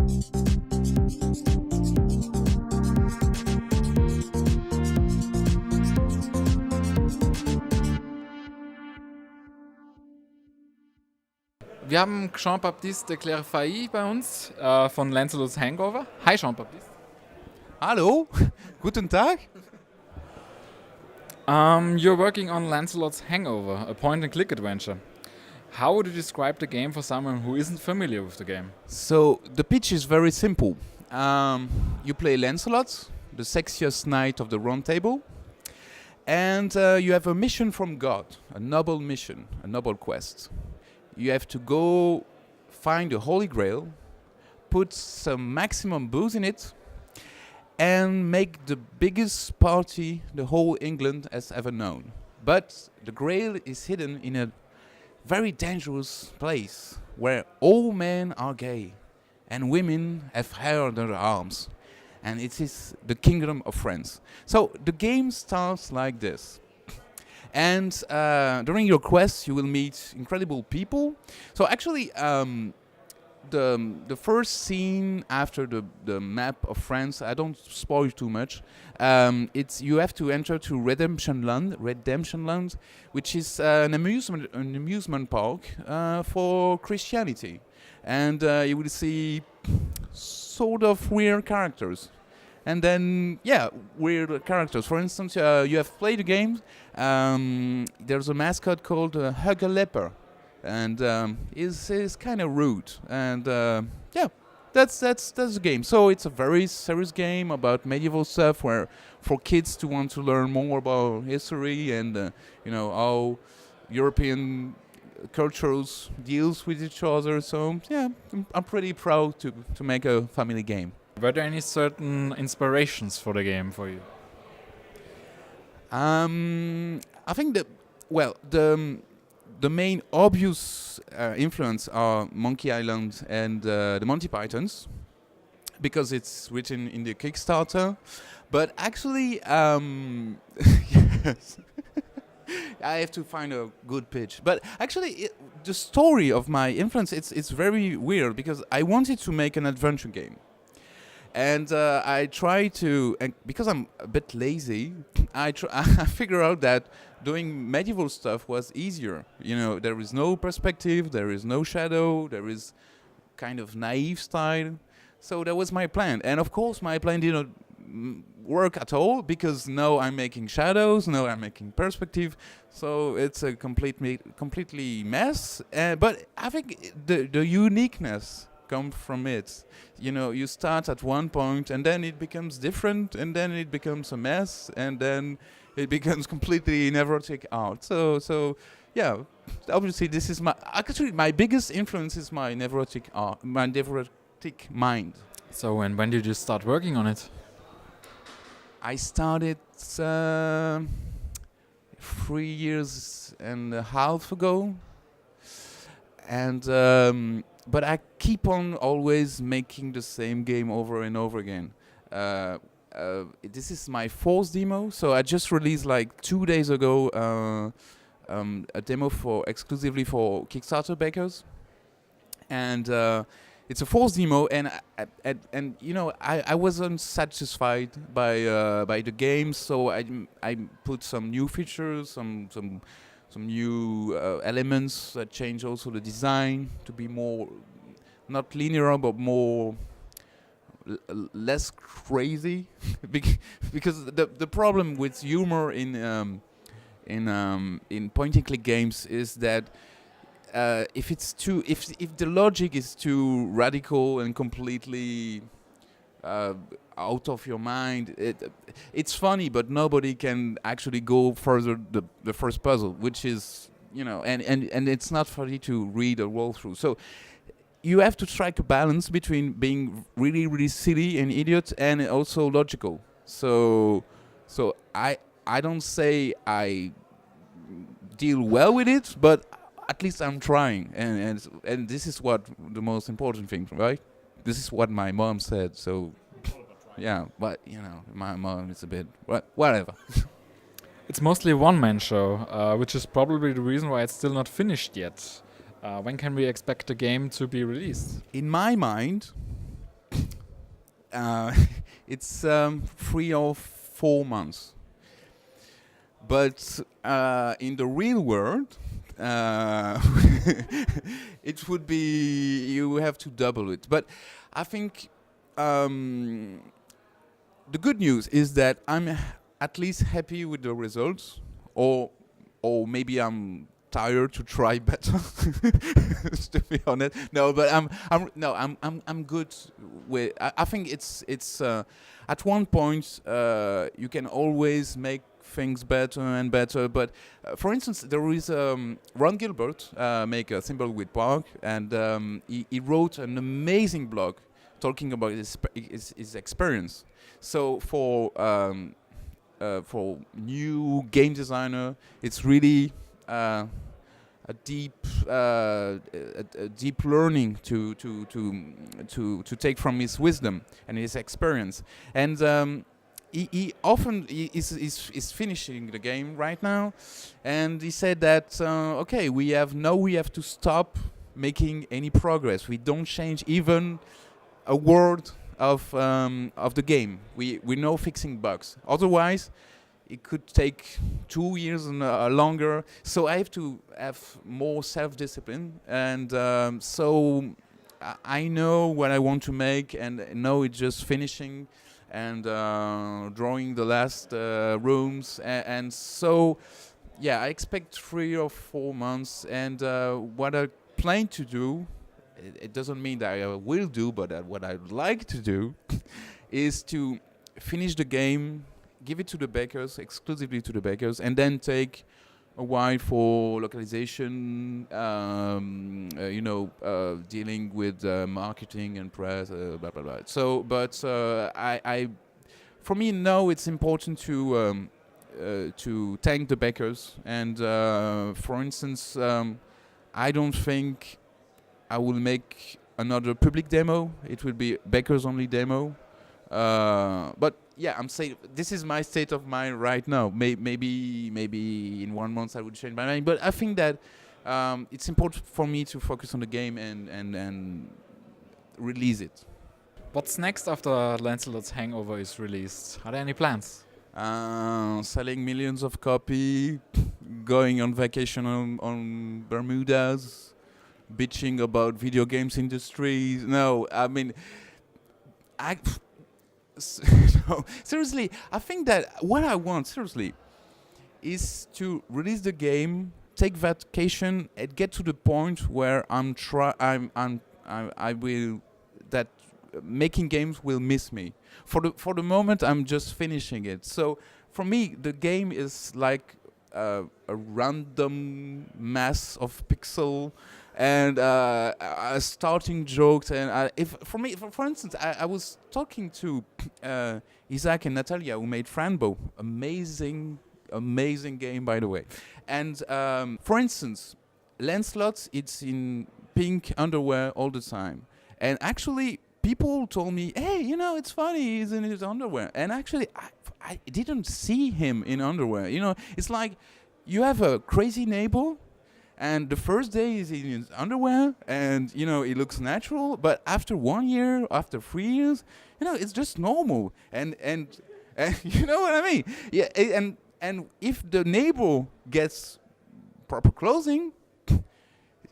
Wir haben Jean-Baptiste de Clerfayt bei uns von Lancelots Hangover. Hi Jean-Baptiste. Hallo, guten Tag. You're working on Lancelot's Hangover, a point-and-click-adventure. How would you describe the game for someone who isn't familiar with the game? So the pitch is very simple. You play Lancelot, the sexiest knight of the Round Table, and you have a mission from God, a noble mission, a noble quest. You have to go find the Holy Grail, put some maximum booze in it, and make the biggest party the whole England has ever known. But the Grail is hidden in a very dangerous place where all men are gay and women have hair under their arms. And it is the Kingdom of France. So the game starts like this. And during your quest, you will meet incredible people. So actually, the first scene after the map of France, I don't spoil too much. It's you have to enter to Redemption Land, which is an amusement park for Christianity, and you will see sort of weird characters. And then, weird characters. For instance, you have played the game. There's a mascot called Hugger Leper, and is kind of rude. And that's the game. So it's a very serious game about medieval stuff, where for kids to want to learn more about history and how European cultures deals with each other. So I'm pretty proud to make a family game. Were there any certain inspirations for the game for you? I think the main obvious influence are Monkey Island and the Monty Pythons, because it's written in the Kickstarter. But actually, yes, I have to find a good pitch. But actually, the story of my influence, it's very weird, because I wanted to make an adventure game. And I try to, and because I'm a bit lazy, I figure out that doing medieval stuff was easier. There is no perspective, there is no shadow, there is kind of naive style. So that was my plan. And of course, my plan didn't work at all, because now I'm making shadows, now I'm making perspective. So it's a completely mess. But I think the uniqueness come from it. You start at one point, and then it becomes different, and then it becomes a mess, and then it becomes completely neurotic art. So obviously this is my biggest influence is my neurotic art, my neurotic mind. So and when did you start working on it? I started 3 years and a half ago, and but I keep on always making the same game over and over again. This is my fourth demo, so I just released like 2 days ago a demo exclusively for Kickstarter backers, and it's a fourth demo. And I wasn't satisfied by the game, so I put some new features, some new elements that change also the design to be more not linear but more less crazy. Because the problem with humor in point-and-click games is that if the logic is too radical and completely out of your mind, it's funny, but nobody can actually go further the first puzzle, which is and it's not funny to read or roll through. So you have to strike a balance between being really, really silly and idiot and also logical. So I don't say I deal well with it, but at least I'm trying, and this is what the most important thing, right? This is what my mom said. So yeah, but my mom is a bit whatever. It's mostly a one-man show, which is probably the reason why it's still not finished yet. When can we expect the game to be released? In my mind, uh, it's 3 or 4 months. But in the real world, uh, it would be you have to double it. But I think um, the good news is that I'm at least happy with the results, or maybe I'm tired to try better. To be honest, no, but I'm good with. I think it's at one point you can always make things better and better. But for instance, there is Ron Gilbert, make a symbol with Park, and he wrote an amazing blog talking about his experience. So for new game designer, it's really a deep learning to take from his wisdom and his experience. And he often is finishing the game right now, and he said that okay, we have to stop making any progress. We don't change even a word of the game. We know fixing bugs. Otherwise, it could take 2 years and longer. So I have to have more self-discipline, and so I know what I want to make, and know it's just finishing and drawing the last rooms, and so yeah, I expect 3 or 4 months. And what I plan to do, it doesn't mean that I will do, but what I'd like to do is to finish the game, give it to the bakers, exclusively to the bakers, and then take a while for localization, dealing with marketing and press, blah blah blah. So, but for me now it's important to thank the bakers. And for instance, I don't think I will make another public demo. It will be bakers only demo. But yeah, I'm saying this is my state of mind right now. Maybe in 1 month I would change my mind. But I think that it's important for me to focus on the game and release it. What's next after Lancelot's Hangover is released? Are there any plans? Selling millions of copies, going on vacation on Bermudas, bitching about video games industries. No, I mean, no, seriously, I think that what I want, seriously, is to release the game, take vacation, and get to the point where I will that making games will miss me. For the moment, I'm just finishing it. So for me, the game is like a random mass of pixel and starting jokes. And for instance, I was talking to Isaac and Natalia, who made Franbo, amazing game, by the way. And for instance, Lancelot, it's in pink underwear all the time. And actually, people told me, hey, it's funny, he's in his underwear. And actually, I didn't see him in underwear. It's like you have a crazy neighbor, and the first day he's in his underwear, and, it looks natural. But after 1 year, after 3 years, it's just normal. And you know what I mean? Yeah. And if the neighbor gets proper clothing,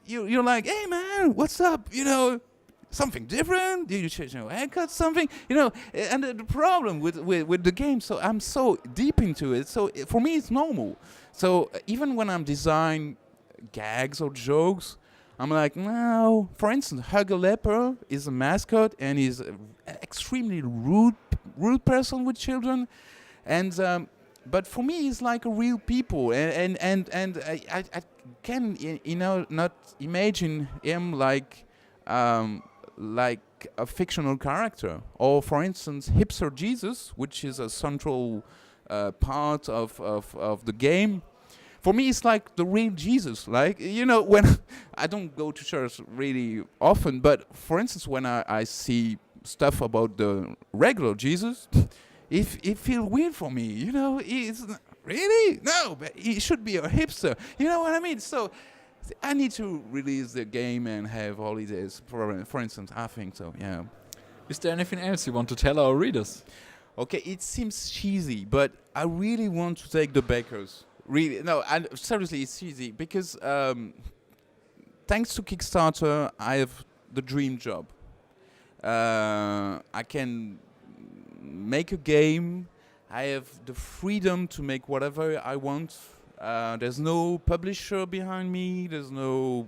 you're like, hey, man, what's up? Something different? Did you change your haircut? Something, and the problem with the game. So I'm so deep into it. So for me, it's normal. So even when I'm designing gags or jokes, I'm like, no. For instance, Hugger Leper is a mascot, and he's an extremely rude person with children, and but for me, he's like a real people, and I can not imagine him like a fictional character. Or for instance, Hipster Jesus, which is a central part of the game. For me, it's like the real Jesus. Like, when I don't go to church really often, but for instance, when I see stuff about the regular Jesus, it feels weird for me. It's really? No, but he should be a hipster. You know what I mean? So I need to release the game and have holidays. For instance, I think so. Yeah. Is there anything else you want to tell our readers? Okay, it seems cheesy, but I really want to take the bakers. Really, no, and seriously, it's cheesy because thanks to Kickstarter, I have the dream job. I can make a game. I have the freedom to make whatever I want. There's no publisher behind me. There's no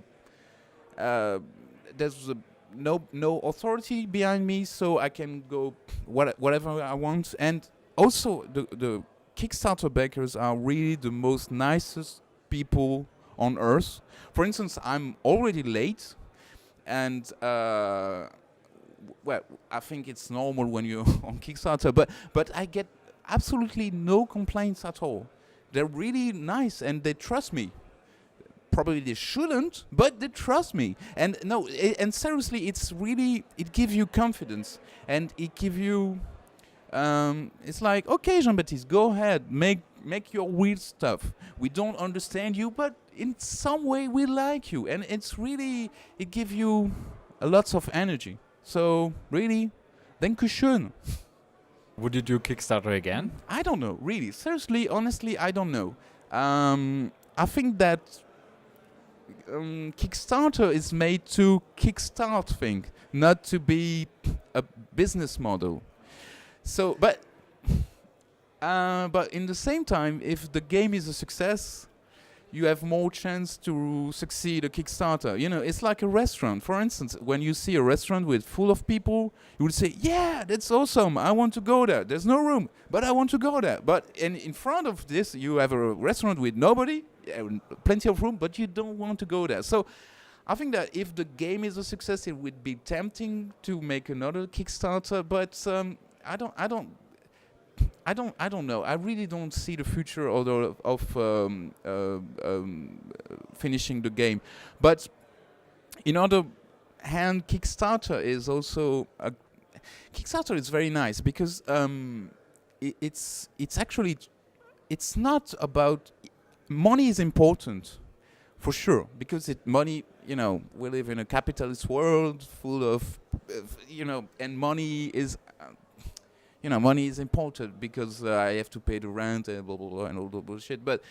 no authority behind me, so I can go whatever I want. And also, the Kickstarter backers are really the most nicest people on earth. For instance, I'm already late, and well, I think it's normal when you're on Kickstarter, but I get absolutely no complaints at all. They're really nice and they trust me. Probably they shouldn't, but they trust me. And no, and seriously, it's really, it gives you confidence, and it gives you, it's like, okay, Jean-Baptiste, go ahead, make your weird stuff. We don't understand you, but in some way we like you, and it's really, it gives you a lots of energy. So really, danke schön. Would you do Kickstarter again? I don't know, really. Seriously, honestly, I don't know. I think that Kickstarter is made to kickstart things, not to be a business model. So, but in the same time, if the game is a success, you have more chance to succeed a Kickstarter. You know, it's like a restaurant. For instance, when you see a restaurant with full of people, you would say, yeah, that's awesome, I want to go there. There's no room, but I want to go there. But in front of this, you have a restaurant with nobody, plenty of room, but you don't want to go there. So I think that if the game is a success, it would be tempting to make another Kickstarter, but I don't know. I really don't see the future of finishing the game. But in other hand, Kickstarter is also Kickstarter is very nice because it's actually, it's not about money. Is important for sure, because money, you know, we live in a capitalist world full of you know, and money is you know, money is important because I have to pay the rent and blah, blah, blah, and all the bullshit. But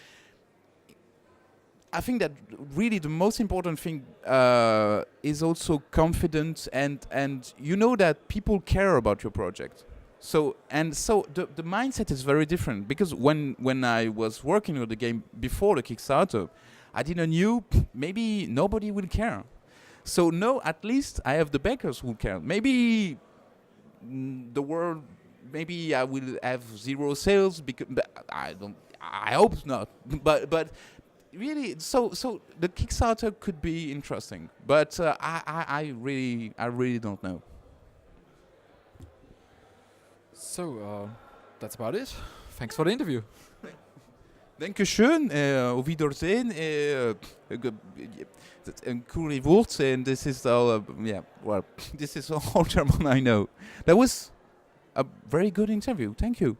I think that really the most important thing is also confidence, and you know that people care about your project. So the mindset is very different, because when I was working with the game before the Kickstarter, I didn't knew maybe nobody will care. So no, at least I have the backers who care. Maybe the world, maybe I will have zero sales, because I hope not. But really, so the Kickstarter could be interesting, but I really don't know. So that's about it. Thanks for the interview. Dankeschön, auf Wiedersehen, een coole woord, and this is all, yeah, well, this is all German I know. That was a very good interview, thank you.